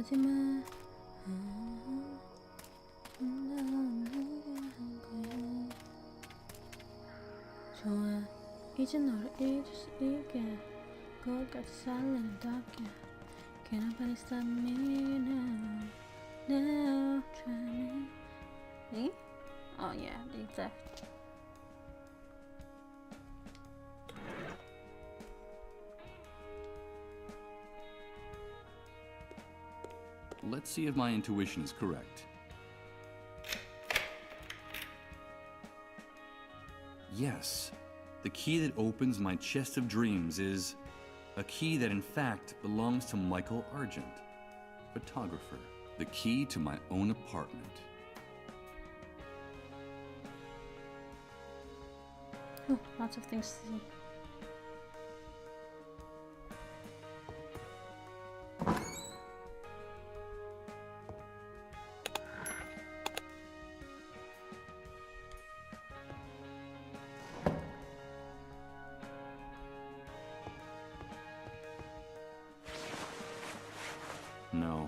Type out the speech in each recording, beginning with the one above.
하지마. 좋아, 이제 너를 잊을 수 있게 끝까지 살린답게. Can nobody stop me now? Now, try me. Me? Oh yeah, the exact. Let's see if my intuition is correct. Yes, the key that opens my chest of dreams is a key that in fact belongs to Michael Argent, photographer. The key to my own apartment. Oh, lots of things to see. No,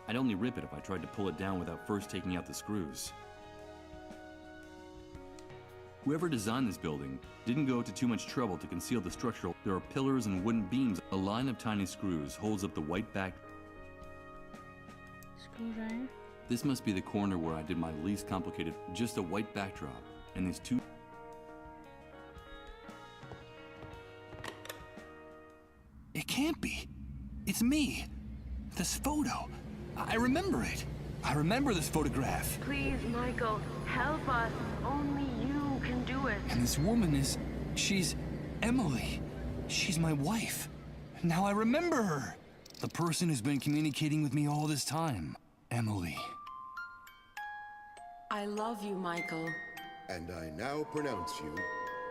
I'd only rip it if I tried to pull it down without first taking out the screws. Whoever designed this building didn't go to too much trouble to conceal the structural. There are pillars and wooden beams. A line of tiny screws holds up the white back. Screwdriver. This must be the corner where I did my least complicated. Just a white backdrop and these two. It can't be. It's me. This photo. I remember it. I remember this photograph. Please, Michael, help us. Only you can do it. And this woman is... she's... Emily. She's my wife. Now I remember her. The person who's been communicating with me all this time. Emily. I love you, Michael. And I now pronounce you...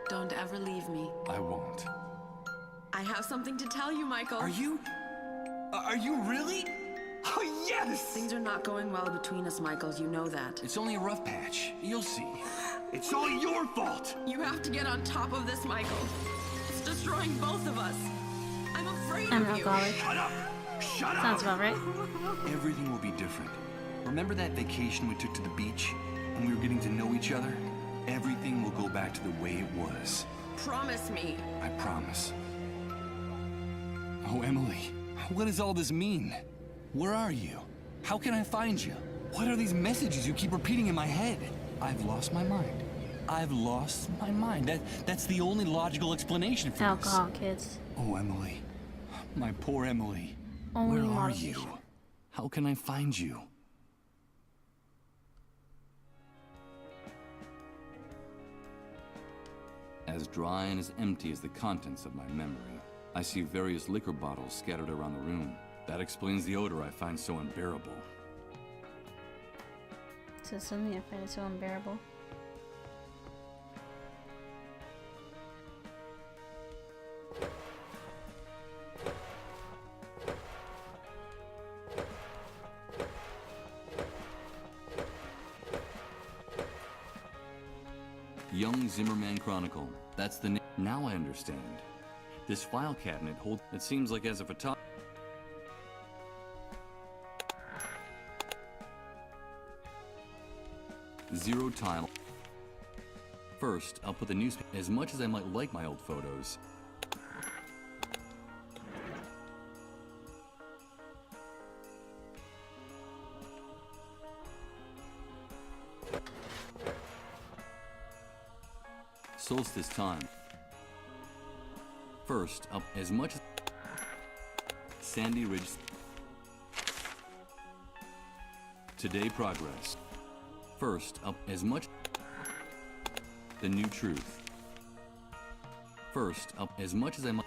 Don't ever leave me. I won't. I have something to tell you, Michael. Are you really? Oh, yes! Things are not going well between us, Michael. You know that. It's only a rough patch. You'll see. It's all your fault! You have to get on top of this, Michael. It's destroying both of us. I'm afraid I'm of an you. alcoholic. Shut up! Shut Sounds up! about right. Everything will be different. Remember that vacation we took to the beach? When we were getting to know each other? Everything will go back to the way it was. Promise me. I promise. Oh, Emily, what does all this mean? Where are you? How can I find you? What are these messages you keep repeating in my head? I've lost my mind. I've lost my mind. That's the only logical explanation for Alcohol, kids. this. Oh, Emily. My poor Emily. Only Where are motivation. you? How can I find you? As dry and as empty as the contents of my memory. I see various liquor bottles scattered around the room. That explains the odor I find so unbearable. So suddenly I find it so unbearable. Young Zimmerman Chronicle. That's the name. Now I understand. This file cabinet holds... It seems like as a photographer... Zero tile. First, I'll put the newspaper... As much as I might like my old photos... Solstice time. First, up as much as Sandy Ridge. Today progress. First, up as much the new truth. First, up as much as I might.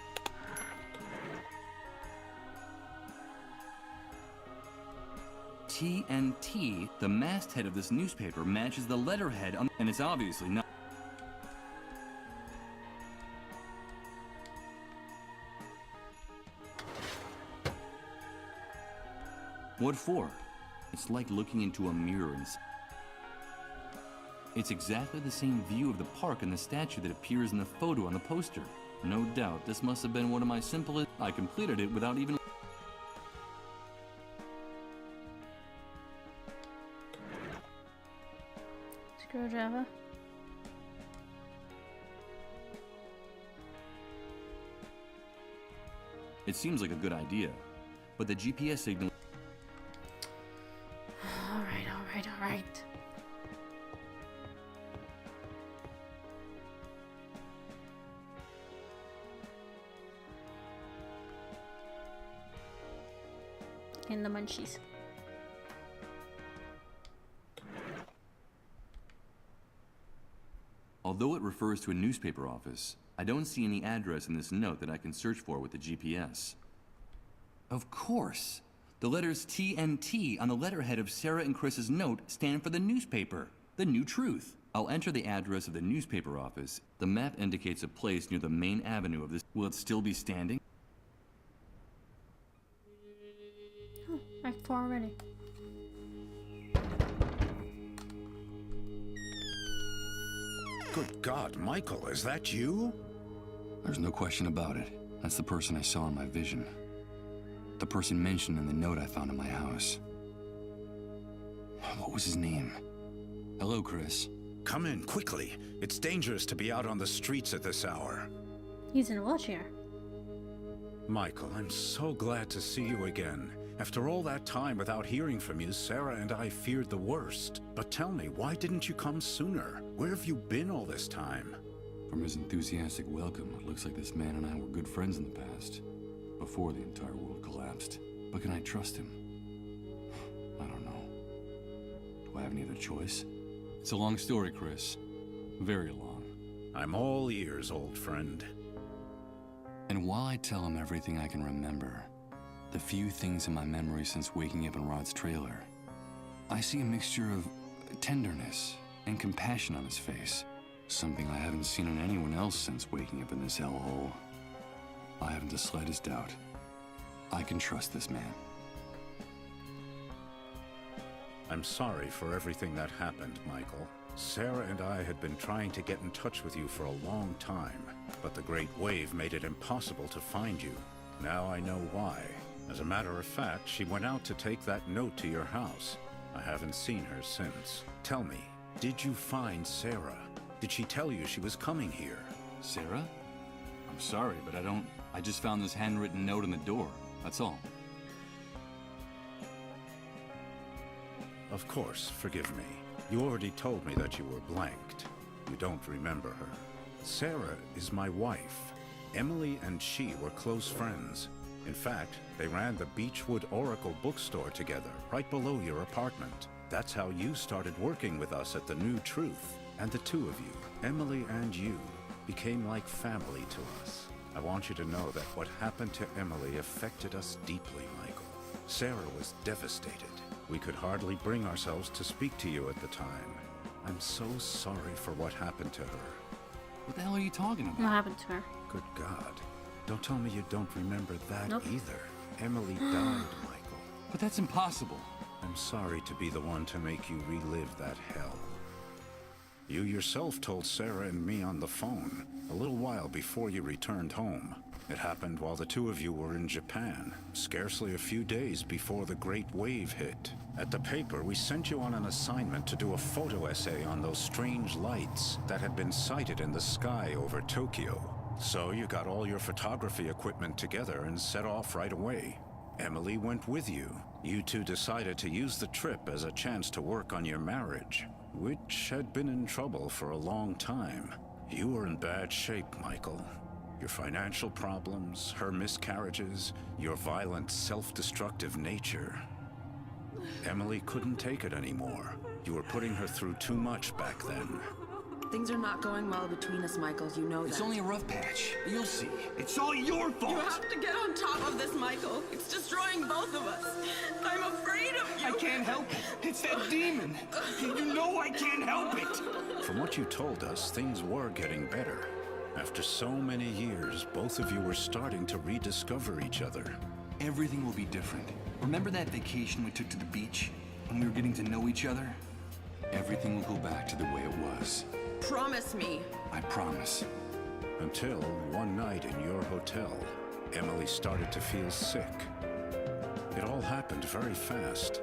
TNT, the masthead of this newspaper, matches the letterhead on, and it's obviously not. What for? It's like looking into a mirror and... It's exactly the same view of the park and the statue that appears in the photo on the poster. No doubt, this must have been one of my simplest... I completed it without even... Screwdriver. It seems like a good idea, but the GPS signal... Alright, alright, alright. In the munchies. Although it refers to a newspaper office, I don't see any address in this note that I can search for with the GPS. Of course! The letters T and T on the letterhead of Sarah and Chris's note stand for the newspaper, The New Truth. I'll enter the address of the newspaper office. The map indicates a place near the main avenue of this. Will it still be standing? Oh, Act 4 already. Good God, Michael, is that you? There's no question about it. That's the person I saw in my vision. The person mentioned in the note I found in my house. What was his name? Hello, Chris. Come in, quickly. It's dangerous to be out on the streets at this hour. He's in a wheelchair. Michael, I'm so glad to see you again. After all that time without hearing from you, Sarah and I feared the worst. But tell me, why didn't you come sooner? Where have you been all this time? From his enthusiastic welcome, it looks like this man and I were good friends in the past, before the entire world collapsed. But can I trust him? I don't know. Do I have any other choice? It's a long story, Chris. Very long. I'm all ears, old friend. And while I tell him everything I can remember, the few things in my memory since waking up in Rod's trailer, I see a mixture of tenderness and compassion on his face. Something I haven't seen in anyone else since waking up in this hellhole. I haven't the slightest doubt. I can trust this man. I'm sorry for everything that happened, Michael. Sarah and I had been trying to get in touch with you for a long time, but the Great Wave made it impossible to find you. Now I know why. As a matter of fact, she went out to take that note to your house. I haven't seen her since. Tell me, did you find Sarah? Did she tell you she was coming here? Sarah? I'm sorry, but I just found this handwritten note on the door. That's all. Of course, forgive me. You already told me that you were blanked. You don't remember her. Sarah is my wife. Emily and she were close friends. In fact, they ran the Beechwood Oracle bookstore together, right below your apartment. That's how you started working with us at The New Truth. And the two of you, Emily and you, became like family to us. I want you to know that what happened to Emily affected us deeply, Michael. Sarah was devastated. We could hardly bring ourselves to speak to you at the time. I'm so sorry for what happened to her. What the hell are you talking What about? happened to her? Good God. Don't tell me you don't remember that Nope. either. Emily died, Michael. But that's impossible. I'm sorry to be the one to make you relive that hell. You yourself told Sarah and me on the phone a little while before you returned home. It happened while the two of you were in Japan, scarcely a few days before the Great Wave hit. At the paper, we sent you on an assignment to do a photo essay on those strange lights that had been sighted in the sky over Tokyo. So you got all your photography equipment together and set off right away. Emily went with you. You two decided to use the trip as a chance to work on your marriage, which had been in trouble for a long time. You were in bad shape, Michael. Your financial problems, her miscarriages, your violent, self-destructive nature. Emily couldn't take it anymore. You were putting her through too much back then. Things are not going well between us, Michael. You know that. It's only a rough patch. You'll see. It's all your fault! You have to get on top of this, Michael. It's destroying both of us. I'm afraid of you. I can't help it. It's that demon. You know I can't help it. From what you told us, things were getting better. After so many years, both of you were starting to rediscover each other. Everything will be different. Remember that vacation we took to the beach? When we were getting to know each other? Everything will go back to the way it was. Promise me. I promise. Until one night in your hotel, Emily started to feel sick. It all happened very fast.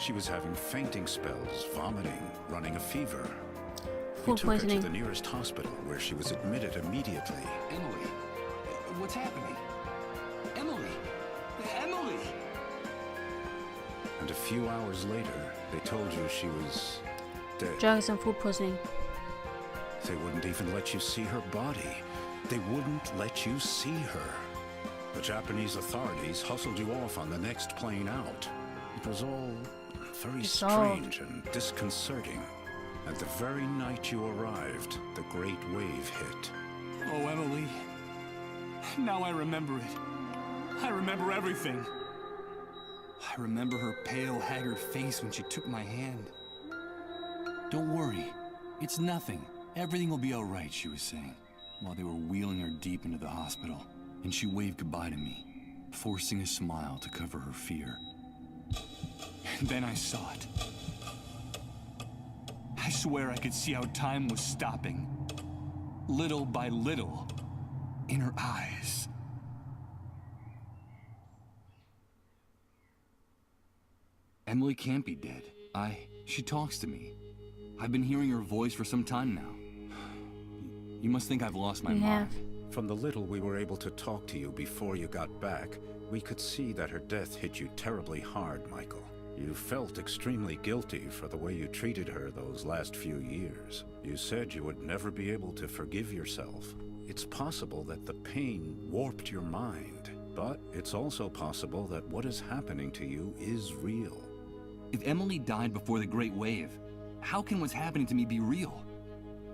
She was having fainting spells, vomiting, running a fever. We Food took her poisoning. to the nearest hospital, where she was admitted immediately. Emily, what's happening? Emily! Emily! And a few hours later, they told you she was dead. Drugs and food poisoning. They wouldn't even let you see her body. They wouldn't let you see her. The Japanese authorities hustled you off on the next plane out. It was all very Dissolved. strange and disconcerting. And the very night you arrived, the great wave hit. Oh, Emily. Now I remember it. I remember everything. I remember her pale, haggard face when she took my hand. Don't worry. It's nothing. Everything will be all right, she was saying, while they were wheeling her deep into the hospital. And she waved goodbye to me, forcing a smile to cover her fear. And then I saw it. I swear I could see how time was stopping. Little by little, in her eyes. Emily can't be dead. She talks to me. I've been hearing her voice for some time now. You must think I've lost my We have. mind. From the little we were able to talk to you before you got back, we could see that her death hit you terribly hard, Michael. You felt extremely guilty for the way you treated her those last few years. You said you would never be able to forgive yourself. It's possible that the pain warped your mind, but it's also possible that what is happening to you is real. If Emily died before the Great Wave, how can what's happening to me be real?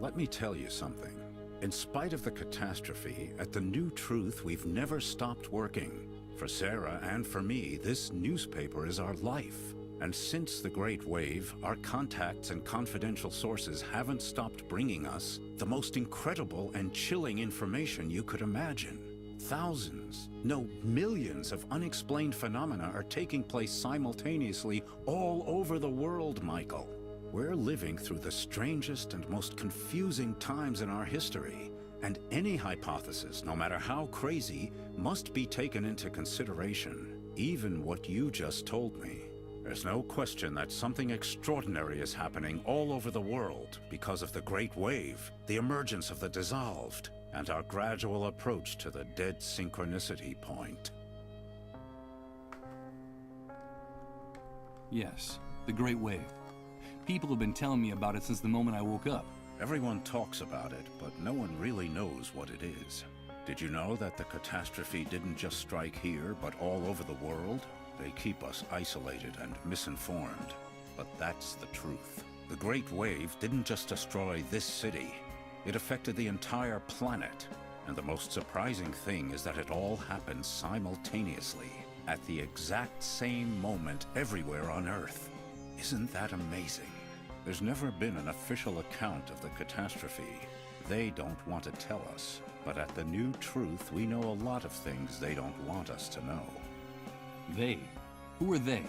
Let me tell you something. In spite of the catastrophe, at the New Truth, we've never stopped working. For Sarah and for me, this newspaper is our life. And since the Great Wave, our contacts and confidential sources haven't stopped bringing us the most incredible and chilling information you could imagine. Thousands, no, millions of unexplained phenomena are taking place simultaneously all over the world, Michael. We're living through the strangest and most confusing times in our history, and any hypothesis, no matter how crazy, must be taken into consideration, even what you just told me. There's no question that something extraordinary is happening all over the world because of the Great Wave, the emergence of the dissolved, and our gradual approach to the dead synchronicity point. Yes, the Great Wave. People have been telling me about it since the moment I woke up. Everyone talks about it, but no one really knows what it is. Did you know that the catastrophe didn't just strike here, but all over the world? They keep us isolated and misinformed. But that's the truth. The Great Wave didn't just destroy this city. It affected the entire planet. And the most surprising thing is that it all happened simultaneously, at the exact same moment everywhere on Earth. Isn't that amazing? There's never been an official account of the catastrophe. They don't want to tell us. But at the New Truth, we know a lot of things they don't want us to know. They? Who are they?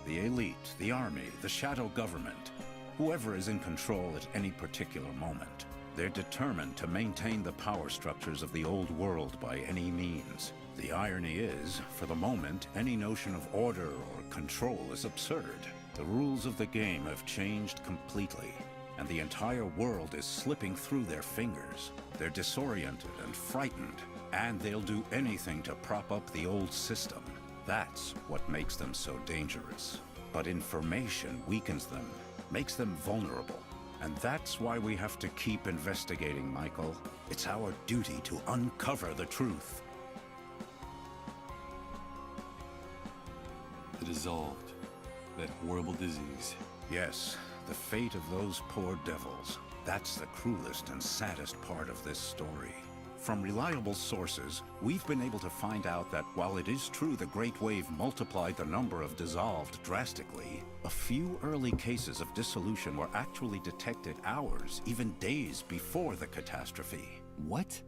The elite, the army, the shadow government. Whoever is in control at any particular moment. They're determined to maintain the power structures of the old world by any means. The irony is, for the moment, any notion of order or control is absurd. The rules of the game have changed completely, and the entire world is slipping through their fingers. They're disoriented and frightened, and they'll do anything to prop up the old system. That's what makes them so dangerous. But information weakens them, makes them vulnerable. And that's why we have to keep investigating, Michael. It's our duty to uncover the truth. The dissolved. That horrible disease. Yes, the fate of those poor devils. That's the cruelest and saddest part of this story. From reliable sources, we've been able to find out that while it is true the Great Wave multiplied the number of dissolved drastically, a few early cases of dissolution were actually detected hours, even days before the catastrophe. What?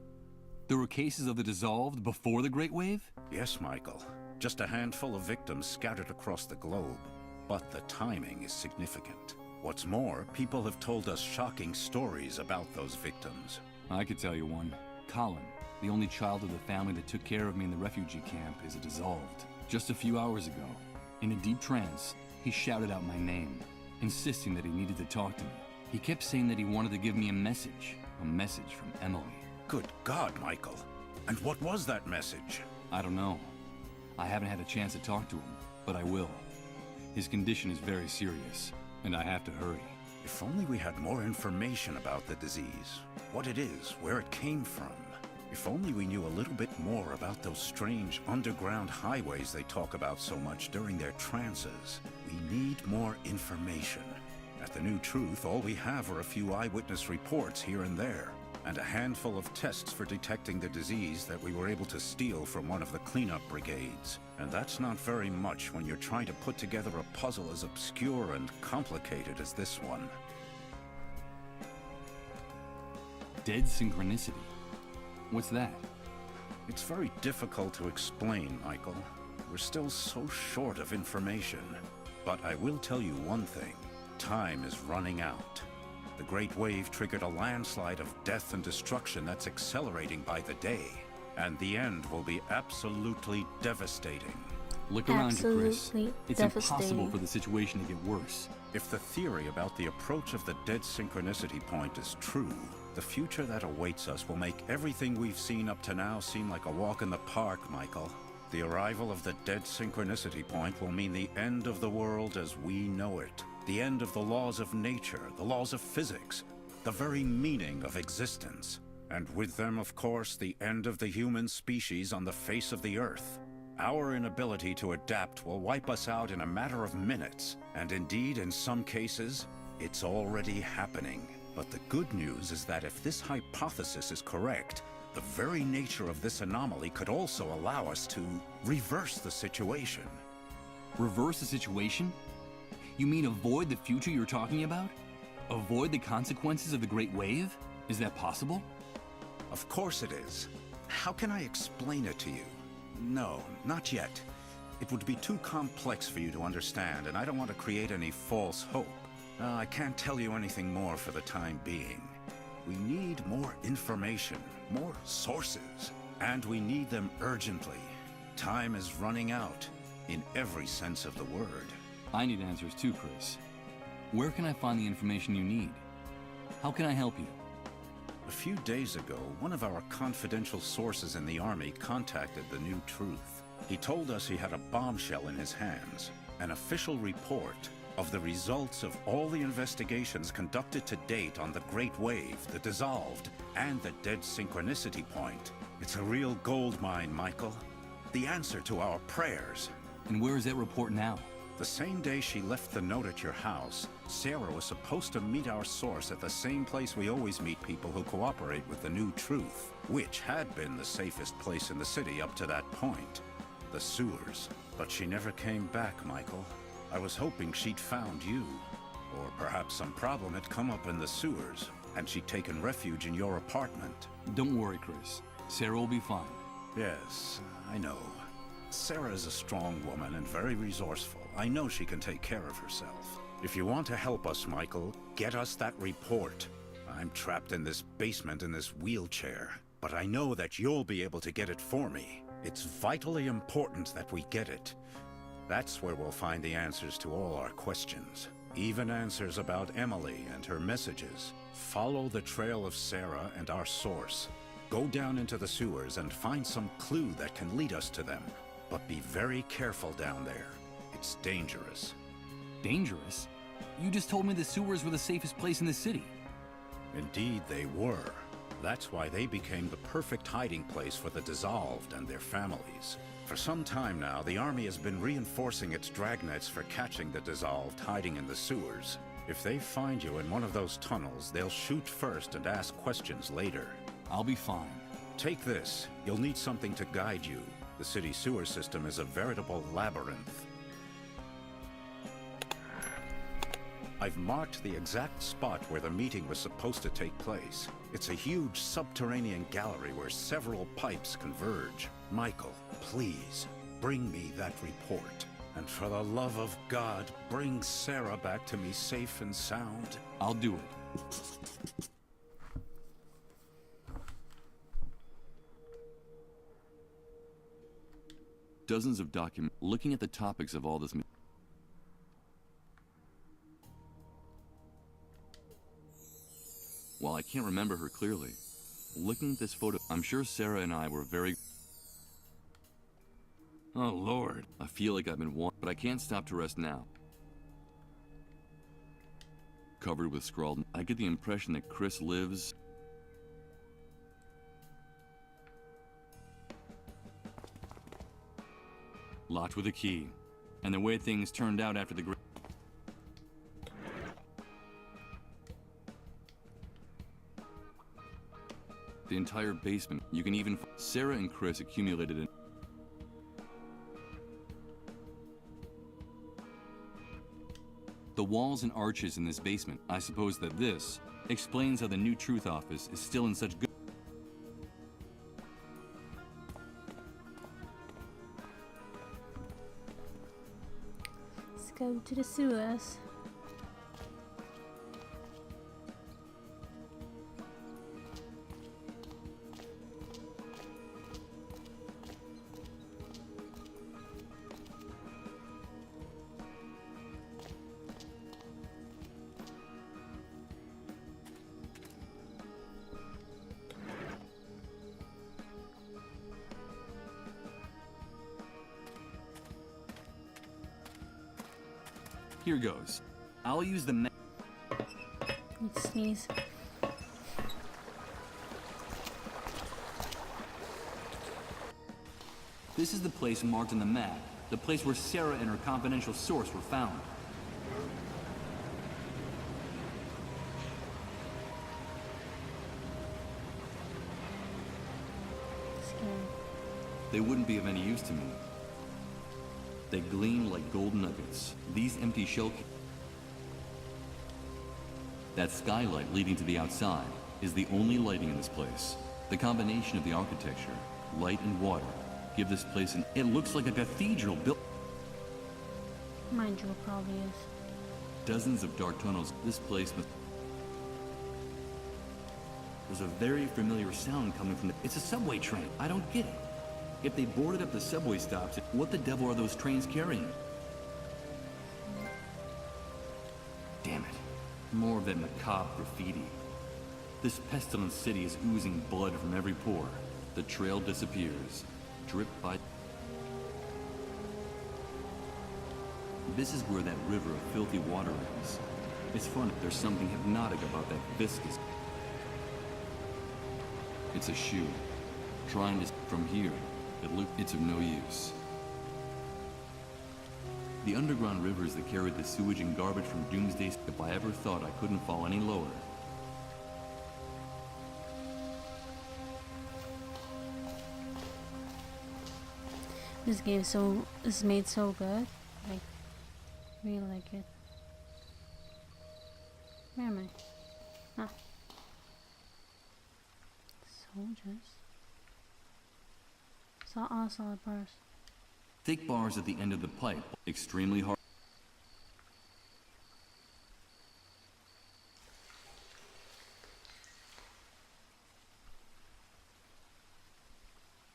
There were cases of the dissolved before the Great Wave? Yes, Michael. Just a handful of victims scattered across the globe. But the timing is significant. What's more, people have told us shocking stories about those victims. I could tell you one. Colin, the only child of the family that took care of me in the refugee camp, is a dissolved. Just a few hours ago, in a deep trance, He shouted out my name, insisting that he needed to talk to me. He kept saying that he wanted to give me a message from Emily. Good God, Michael. And what was that message? I don't know. I haven't had a chance to talk to him, but I will. His condition is very serious, and I have to hurry. If only we had more information about the disease, what it is, where it came from. If only we knew a little bit more about those strange underground highways they talk about so much during their trances. We need more information. At the New Truth, all we have are a few eyewitness reports here and there, and a handful of tests for detecting the disease that we were able to steal from one of the cleanup brigades. And that's not very much when you're trying to put together a puzzle as obscure and complicated as this one. Dead synchronicity. What's that? It's very difficult to explain, Michael. We're still so short of information. But I will tell you one thing. Time is running out. The Great Wave triggered a landslide of death and destruction that's accelerating by the day. And the end will be absolutely devastating. Look around you, Chris. Absolutely It's impossible devastating. for the situation to get worse. If the theory about the approach of the dead synchronicity point is true, the future that awaits us will make everything we've seen up to now seem like a walk in the park, Michael. The arrival of the dead synchronicity point will mean the end of the world as we know it. The end of the laws of nature, the laws of physics, the very meaning of existence. And with them, of course, the end of the human species on the face of the Earth. Our inability to adapt will wipe us out in a matter of minutes. And indeed, in some cases, it's already happening. But the good news is that if this hypothesis is correct, the very nature of this anomaly could also allow us to reverse the situation. Reverse the situation? You mean avoid the future you're talking about? Avoid the consequences of the Great Wave? Is that possible? Of course it is. How can I explain it to you? No, not yet. It would be too complex for you to understand, and I don't want to create any false hope. I can't tell you anything more for the time being. We need more information, more sources, and we need them urgently. Time is running out, in every sense of the word. I need answers too, Chris. Where can I find the information you need? How can I help you? A few days ago, one of our confidential sources in the Army contacted the New Truth. He told us he had a bombshell in his hands, an official report of the results of all the investigations conducted to date on the Great Wave, the Dissolved, and the Dead Synchronicity Point. It's a real gold mine, Michael. The answer to our prayers. And where is that report now? The same day she left the note at your house, Sarah was supposed to meet our source at the same place we always meet people who cooperate with the New Truth, which had been the safest place in the city up to that point, the sewers. But she never came back, Michael. I was hoping she'd found you. Or perhaps some problem had come up in the sewers, and she'd taken refuge in your apartment. Don't worry, Chris. Sarah will be fine. Yes, I know. Sarah is a strong woman and very resourceful. I know she can take care of herself. If you want to help us, Michael, get us that report. I'm trapped in this basement in this wheelchair, but I know that you'll be able to get it for me. It's vitally important that we get it. That's where we'll find the answers to all our questions. Even answers about Emily and her messages. Follow the trail of Sarah and our source. Go down into the sewers and find some clue that can lead us to them. But be very careful down there. It's dangerous. Dangerous? You just told me the sewers were the safest place in the city. Indeed, they were. That's why they became the perfect hiding place for the Dissolved and their families. For some time now, the Army has been reinforcing its dragnets for catching the Dissolved hiding in the sewers. If they find you in one of those tunnels, they'll shoot first and ask questions later. I'll be fine. Take this. You'll need something to guide you. The city sewer system is a veritable labyrinth. I've marked the exact spot where the meeting was supposed to take place. It's a huge subterranean gallery where several pipes converge. Michael, please, bring me that report. And for the love of God, bring Sarah back to me safe and sound. I'll do it. Dozens of documents looking at the topics of all this. While I can't remember her clearly, looking at this photo, I'm sure Sarah and I were very... Oh, Lord. I feel like I've been but I can't stop to rest now. Covered with scrawled... I get the impression that Chris lives... Locked with a key. And the way things turned out after the... The entire basement. You can even... Sarah and Chris accumulated it. The walls and arches in this basement. I suppose that this explains how the New Truth office is still in such good... Let's go to the sewers. Here goes. I'll use the... Need to sneeze. This is the place marked on the map. The place where Sarah and her confidential source were found. Scary. They wouldn't be of any use to me. They gleam like gold nuggets. These empty shell... That skylight leading to the outside is the only lighting in this place. The combination of the architecture, light and water, give this place an... It looks like a cathedral built... Mind you, it probably is. Dozens of dark tunnels. This place must... There's a very familiar sound coming from the... It's a subway train. I don't get it. If they boarded up the subway stops, what the devil are those trains carrying? Damn it. More of that macabre graffiti. This pestilent city is oozing blood from every pore. The trail disappears, drip by... This is where that river of filthy water is. It's funny, there's something hypnotic about that viscous... It's a shoe. Trying to... From here, it's of no use. The underground rivers that carried the sewage and garbage from Doomsday... If I ever thought I couldn't fall any lower. This game is made so good. Like, really like it. Where am I? Ah. Soldiers. Solid bars. Thick bars at the end of the pipe, extremely hard.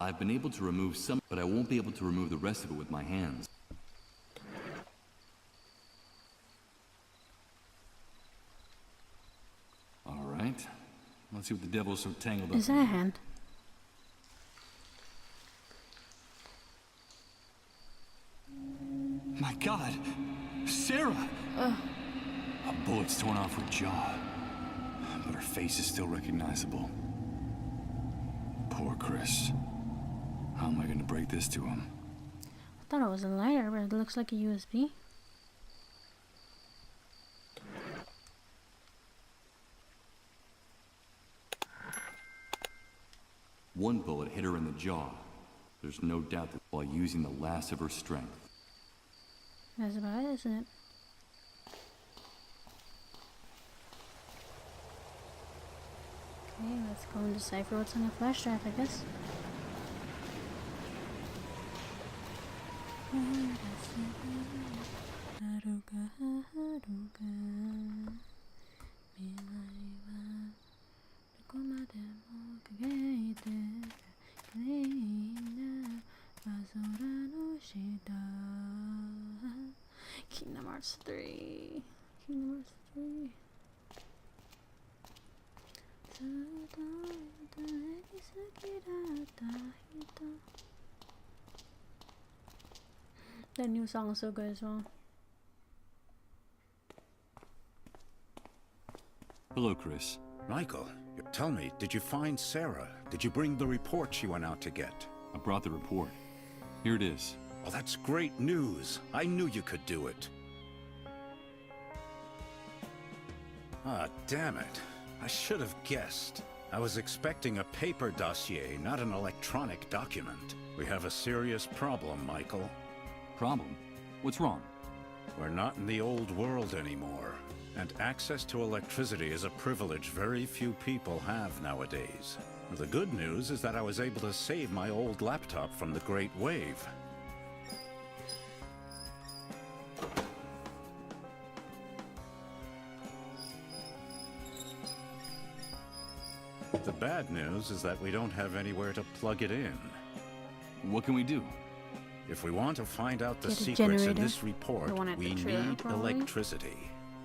I've been able to remove some, but I won't be able to remove the rest of it with my hands. All right. Let's see what the devil's so tangled up. Is that a hand? My God! Sarah! A bullet's torn off her jaw, but her face is still recognizable. Poor Chris. How am I going to break this to him? I thought it was a lighter, but it looks like a USB. One bullet hit her in the jaw. There's no doubt that while using the last of her strength. That's about it, isn't it? Okay, let's go and decipher what's on the flash drive, I guess. Kingdom Hearts 3. Kingdom Hearts 3. That new song is so good as well. Hello, Chris. Michael, tell me, did you find Sarah? Did you bring the report she went out to get? I brought the report. Here it is. Oh, that's great news. I knew you could do it. Ah, damn it. I should have guessed. I was expecting a paper dossier, not an electronic document. We have a serious problem, Michael. Problem? What's wrong? We're not in the old world anymore, and access to electricity is a privilege very few people have nowadays. The good news is that I was able to save my old laptop from the Great Wave. The bad news is that we don't have anywhere to plug it in. What can we do? If we want to find out the Get a secrets in generator. this report, The one at the we trailer, need probably. electricity.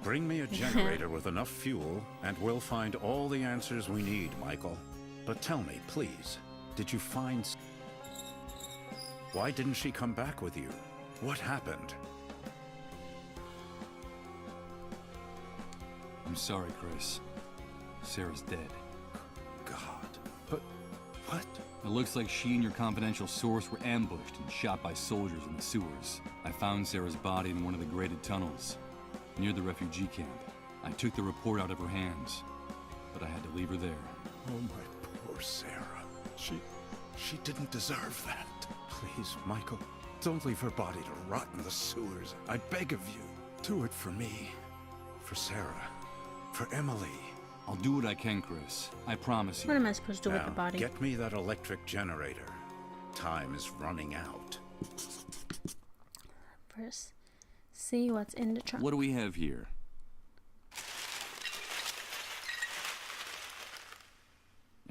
Bring me a generator with enough fuel, and we'll find all the answers we need, Michael. But tell me, please, did you find... Why didn't she come back with you? What happened? I'm sorry, Chris. Sarah's dead. God, but what? It looks like she and your confidential source were ambushed and shot by soldiers in the sewers. I found Sarah's body in one of the graded tunnels, near the refugee camp. I took the report out of her hands, but I had to leave her there. Oh, my poor Sarah. She didn't deserve that. Please, Michael, don't leave her body to rot in the sewers. I beg of you. Do it for me, for Sarah, for Emily. I'll do what I can, Chris. I promise What you. am I supposed to do with the Now, body? get me that electric generator. Time is running out. First, see what's in the trunk. What do we have here?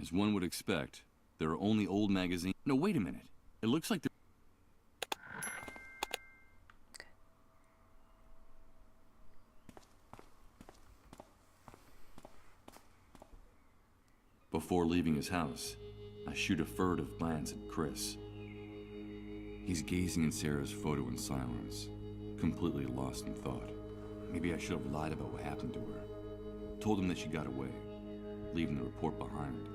As one would expect, there are only old magazines. No, wait a minute. It looks like Before leaving his house, I shoot a furtive glance at Chris. He's gazing at Sarah's photo in silence, completely lost in thought. Maybe I should have lied about what happened to her. Told him that she got away, leaving the report behind.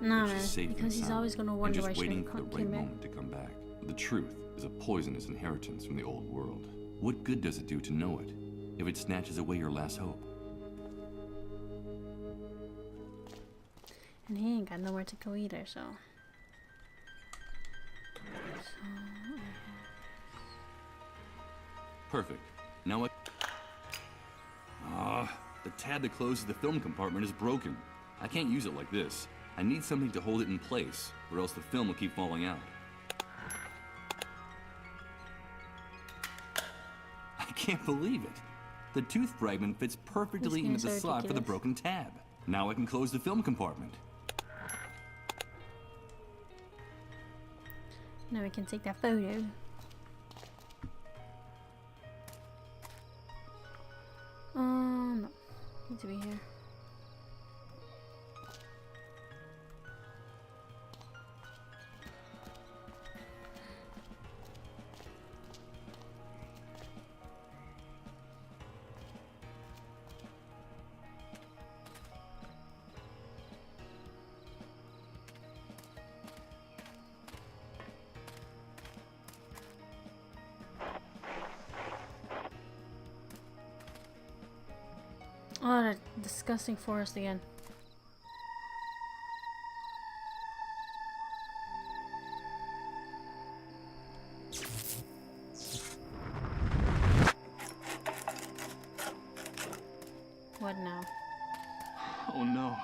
Nah, She's man, safe and because he's sound, always gonna and wonder just why she waiting for the came right back. moment to come back. The truth is a poisonous inheritance from the old world. What good does it do to know it, if it snatches away your last hope? And he ain't got nowhere to go either, so. Perfect. Now the tab that closes the film compartment is broken. I can't use it like this. I need something to hold it in place, or else the film will keep falling out. I can't believe it. The tooth fragment fits perfectly These into the games are slot for the ridiculous. broken tab. Now I can close the film compartment. Now we can take that photo. No. Need to be here. Oh, that disgusting forest again. What now? Oh no.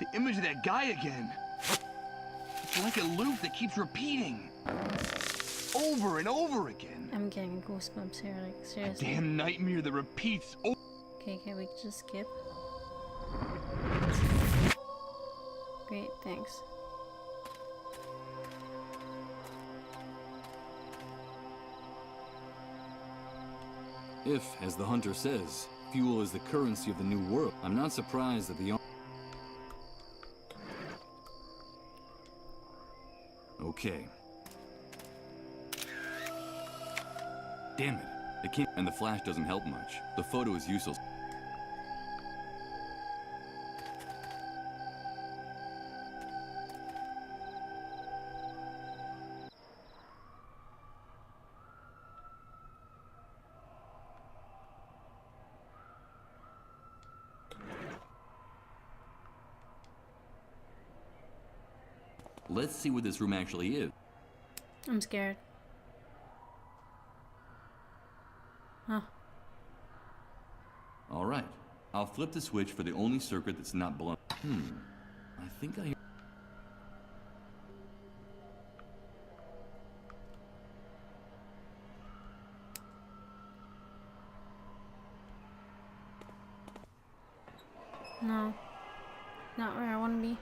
The image of that guy again. It's like a loop that keeps repeating. Over and over again. I'm getting goosebumps here, like A seriously. damn nightmare that repeats. Okay, can we just skip? Great, thanks. If, as the hunter says, fuel is the currency of the new world, I'm not surprised that the... Okay. Damn it. It can't, and the flash doesn't help much. The photo is useless. Let's see what this room actually is. I'm scared. Huh. All right. I'll flip the switch for the only circuit that's not blown. I think I... No. Not where I want to be.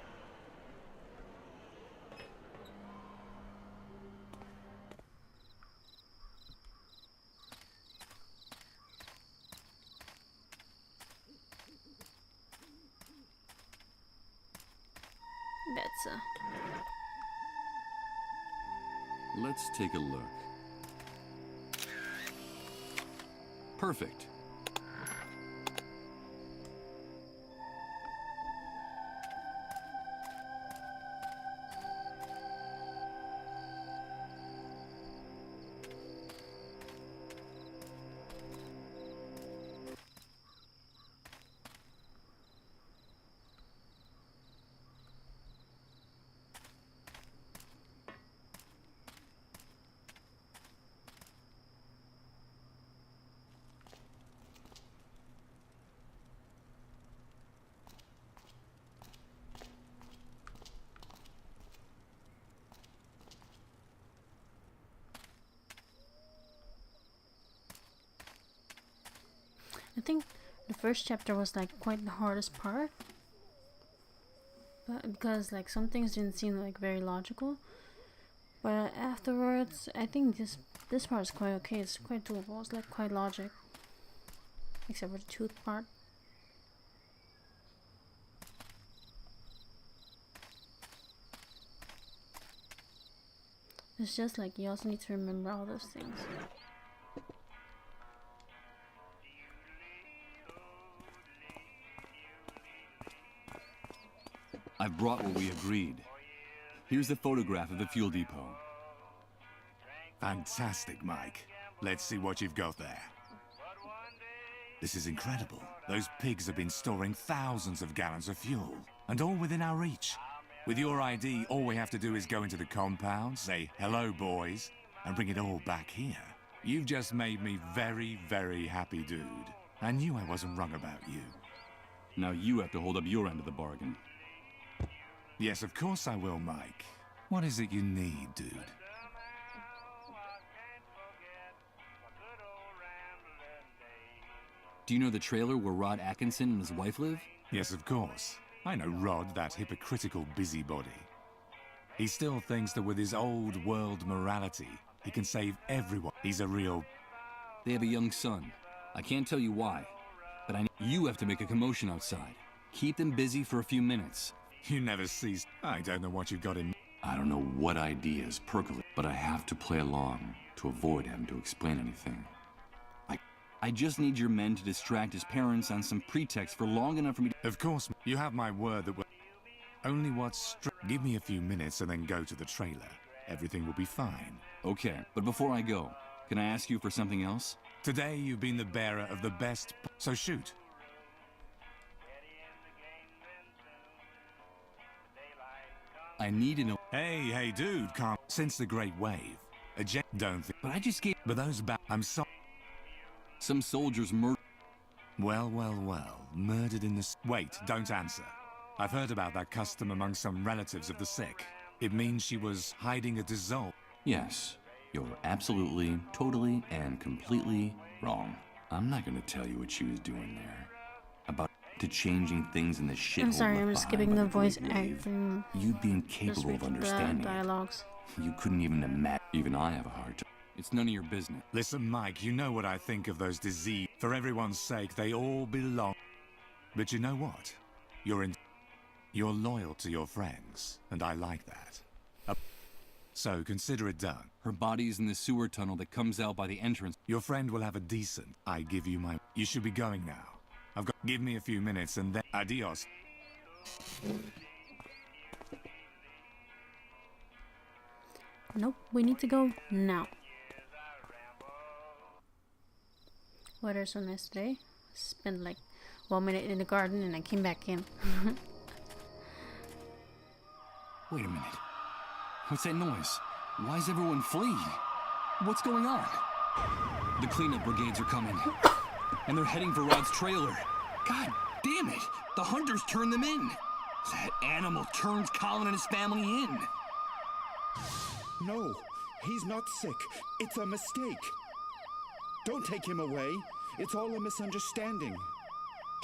That's Let's take a look. Perfect. I think the first chapter was like quite the hardest part, but because like some things didn't seem like very logical. But afterwards, I think this part is quite okay. It's quite doable. It's like quite logic, except for the tooth part. It's just like you also need to remember all those things. I've brought what we agreed. Here's the photograph of the fuel depot. Fantastic, Mike. Let's see what you've got there. This is incredible. Those pigs have been storing thousands of gallons of fuel, and all within our reach. With your ID, all we have to do is go into the compound, say, "Hello, boys," and bring it all back here. You've just made me very, very happy, dude. I knew I wasn't wrong about you. Now you have to hold up your end of the bargain. Yes, of course I will, Mike. What is it you need, dude? Do you know the trailer where Rod Atkinson and his wife live? Yes, of course. I know Rod, that hypocritical busybody. He still thinks that with his old world morality, he can save everyone. He's a real... They have a young son. I can't tell you why, but you have to make a commotion outside. Keep them busy for a few minutes. You never cease. I don't know what you've got in... I don't know what ideas percolate, but I have to play along to avoid having to explain anything. I just need your men to distract his parents on some pretext for long enough for me to... Of course, you have my word that we're... Only what's... Give me a few minutes and then go to the trailer. Everything will be fine. Okay, but before I go, can I ask you for something else? Today you've been the bearer of the best... So shoot. I need to know... Hey, dude, calm. Since the Great Wave, a jet... Don't think... But I just gave... But those I'm sorry. Some soldiers murdered... Well. Murdered in the... Wait, don't answer. I've heard about that custom among some relatives of the sick. It means she was hiding a dissolve. Yes, you're absolutely, totally, and completely wrong. I'm not gonna tell you what she was doing there. About to changing things in the shithole. I'm sorry, I'm just skipping the voice acting. You being capable of understanding dialogues. You couldn't even imagine. Even I have a hard time. It's none of your business. Listen, Mike, you know what I think of those disease. For everyone's sake, they all belong. But you know what? You're loyal to your friends, and I like that. So consider it done. Her body's in the sewer tunnel that comes out by the entrance. Your friend will have a decent. I give you my. You should be going now. Give me a few minutes and then. Adios. Nope, we need to go now. Weather's so nice today. Spent like 1 minute in the garden and I came back in. Wait a minute. What's that noise? Why is everyone fleeing? What's going on? The cleanup brigades are coming. And they're heading for Rod's trailer. God damn it! The hunters turned them in! That animal turns Colin and his family in! No, he's not sick. It's a mistake. Don't take him away. It's all a misunderstanding.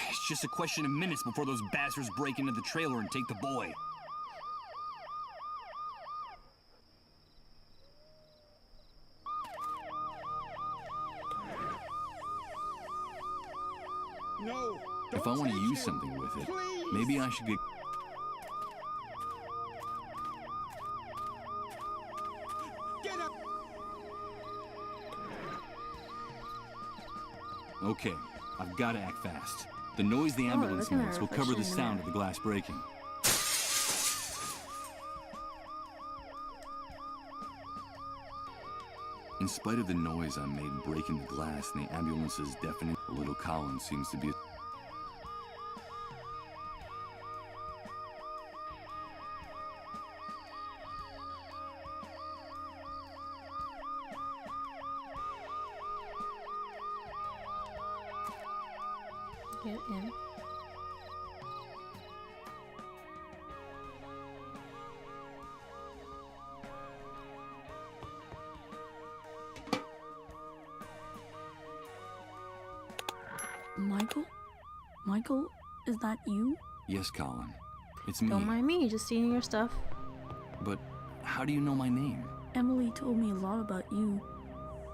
It's just a question of minutes before those bastards break into the trailer and take the boy. No, If I want to use something with it, maybe I should get... Get up! Okay, I've got to act fast. The noise the ambulance look at makes her will cover the reflection in the sound of mirror. the glass breaking. In spite of the noise I made breaking the glass and the ambulance's deafening, little Colin seems to be... Get in. Michael? Michael, is that you? Yes, Colin. It's me. Don't mind me, just seeing your stuff. But how do you know my name? Emily told me a lot about you.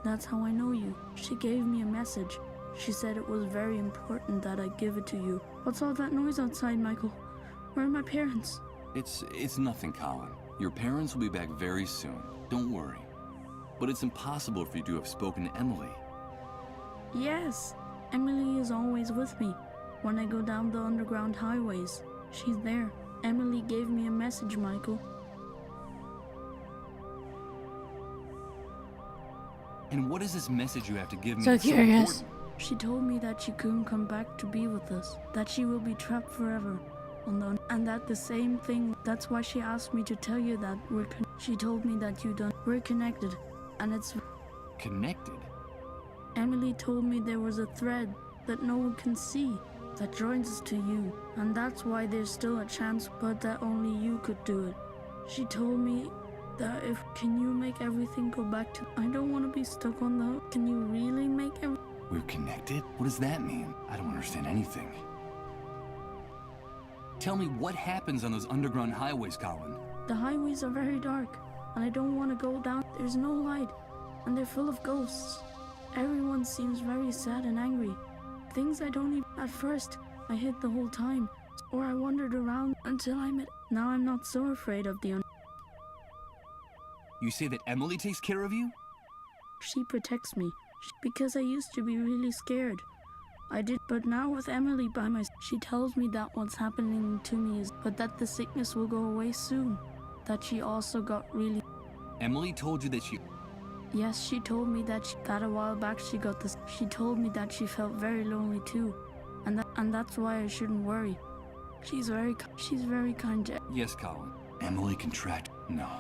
That's how I know you. She gave me a message. She said it was very important that I give it to you. What's all that noise outside, Michael? Where are my parents? It's nothing, Colin. Your parents will be back very soon. Don't worry. But it's impossible for you to have spoken to Emily. Yes, Emily is always with me. When I go down the underground highways, she's there. Emily gave me a message, Michael. And what is this message you have to give me? So that's curious. important? She told me that she couldn't come back to be with us, that she will be trapped forever. And that the same thing, that's why she asked me to tell you that she told me that we're connected, and it's... Connected? Emily told me there was a thread that no one can see that joins us to you, and that's why there's still a chance, but that only you could do it. She told me that can you make everything go back to... I don't want to be stuck on the... Can you really make everything... We're connected? What does that mean? I don't understand anything. Tell me what happens on those underground highways, Colin. The highways are very dark, and I don't want to go down. There's no light, and they're full of ghosts. Everyone seems very sad and angry. Things I don't even... At first, I hid the whole time, or I wandered around until I met... Now I'm not so afraid of the You say that Emily takes care of you? She protects me, because I used to be really scared. But now with Emily by my... She tells me that what's happening to me is... But that the sickness will go away soon. That she also got really... Emily told you that she... Yes, she told me that a while back she got this... She told me that she felt very lonely too. And that's why I shouldn't worry. She's very kind to... Yes, Colin. Emily contracted... No.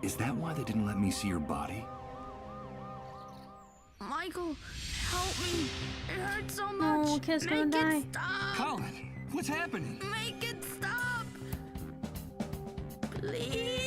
Is that why they didn't let me see your body? Michael, help me! It hurts so much! No, kid's gonna die. Make it stop! Colin, what's happening? Make it stop! Please!